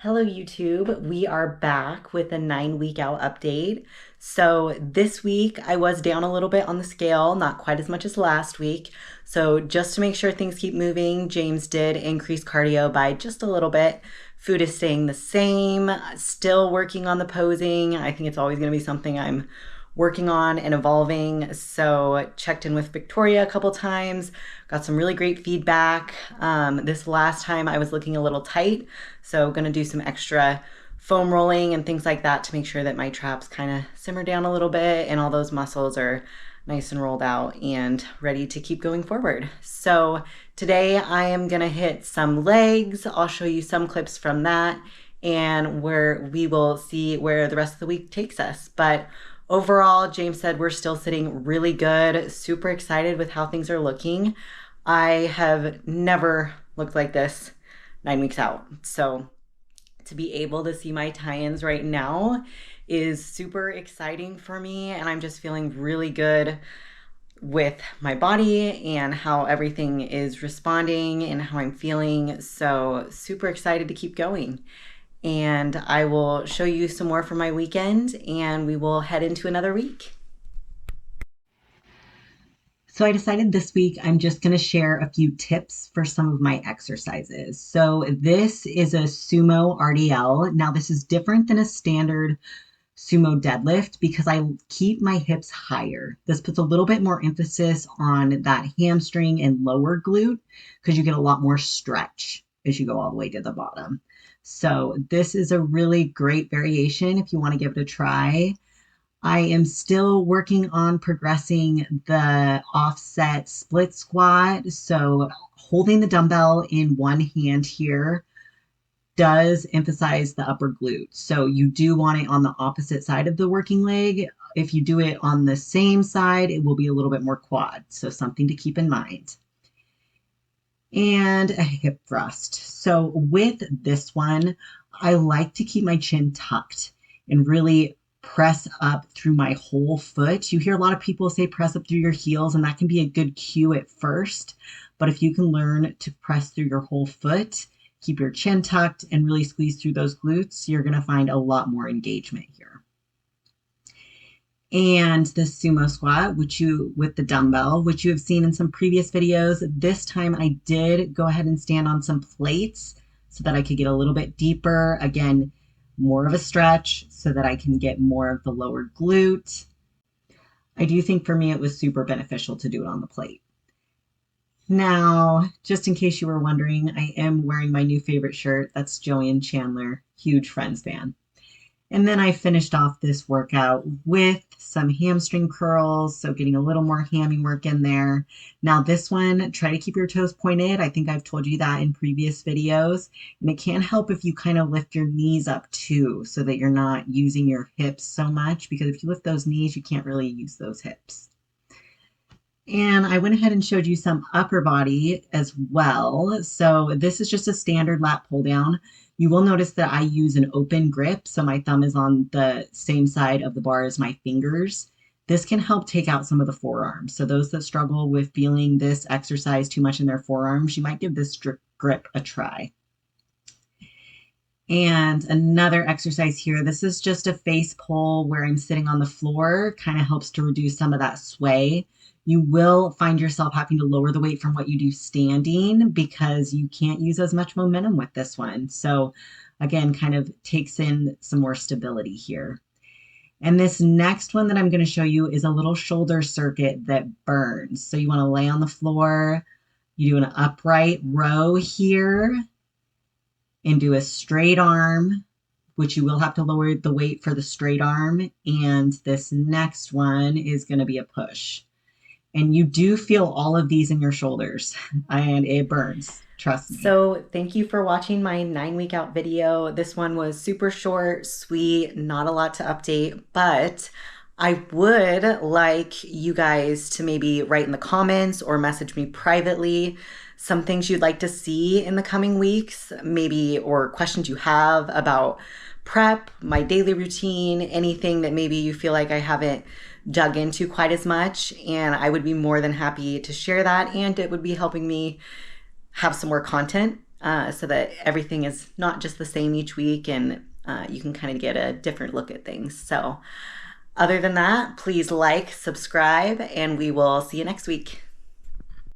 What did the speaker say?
Hello YouTube, we are back with a 9 week out update. So this week I was down a little bit on the scale, not quite as much as last week. So just to make sure things keep moving, James did increase cardio by just a little bit. Food is staying the same, still working on the posing. I think it's always gonna be something I'm working on and evolving. So checked in with Victoria a couple times, got some really great feedback. This last time I was looking a little tight, so gonna do some extra foam rolling and things like that to make sure that my traps kind of simmer down a little bit and all those muscles are nice and rolled out and ready to keep going forward. So today I am gonna hit some legs. I'll show you some clips from that and where we will see where the rest of the week takes us. But overall, James said we're still sitting really good, super excited with how things are looking. I have never looked like this 9 weeks out. So to be able to see my tie-ins right now is super exciting for me, and I'm just feeling really good with my body and how everything is responding and how I'm feeling. So super excited to keep going. And I will show you some more from my weekend and we will head into another week. So I decided this week I'm just going to share a few tips for some of my exercises. So this is a sumo RDL. Now this is different than a standard sumo deadlift because I keep my hips higher. This puts a little bit more emphasis on that hamstring and lower glute because you get a lot more stretch as you go all the way to the bottom. So this is a really great variation if you want to give it a try. I am still working on progressing the offset split squat. So holding the dumbbell in one hand here does emphasize the upper glute. So you do want it on the opposite side of the working leg. If you do it on the same side, it will be a little bit more quad. So something to keep in mind. And a hip thrust. So with this one, I like to keep my chin tucked and really press up through my whole foot. You hear a lot of people say press up through your heels, and that can be a good cue at first. But if you can learn to press through your whole foot, keep your chin tucked, and really squeeze through those glutes, you're going to find a lot more engagement here. And the sumo squat, with the dumbbell, which you have seen in some previous videos. This time I did go ahead and stand on some plates so that I could get a little bit deeper. Again, more of a stretch so that I can get more of the lower glute. I do think for me it was super beneficial to do it on the plate. Now, just in case you were wondering, I am wearing my new favorite shirt. That's Joanne Chandler, huge Friends fan. And then I finished off this workout with some hamstring curls, so getting a little more hammy work in there. Now this one, try to keep your toes pointed. I think I've told you that in previous videos. And it can help if you kind of lift your knees up too, so that you're not using your hips so much, because if you lift those knees, you can't really use those hips. And I went ahead and showed you some upper body as well. So this is just a standard lat pull down. You will notice that I use an open grip, so my thumb is on the same side of the bar as my fingers. This can help take out some of the forearms. So those that struggle with feeling this exercise too much in their forearms, you might give this grip a try. And another exercise here, this is just a face pull where I'm sitting on the floor, kind of helps to reduce some of that sway. You will find yourself having to lower the weight from what you do standing because you can't use as much momentum with this one. So again, kind of takes in some more stability here. And this next one that I'm going to show you is a little shoulder circuit that burns. So you want to lay on the floor, you do an upright row here and do a straight arm, which you will have to lower the weight for the straight arm. And this next one is going to be a push. And you do feel all of these in your shoulders and it burns, trust me. So thank you for watching my 9 week out video. This one was super short, sweet, not a lot to update, but I would like you guys to maybe write in the comments or message me privately some things you'd like to see in the coming weeks, maybe, or questions you have about prep, my daily routine, anything that maybe you feel like I haven't dug into quite as much, and I would be more than happy to share that, and it would be helping me have some more content so that everything is not just the same each week, and you can kind of get a different look at things. So other than that, please like, subscribe, and we will see you next week.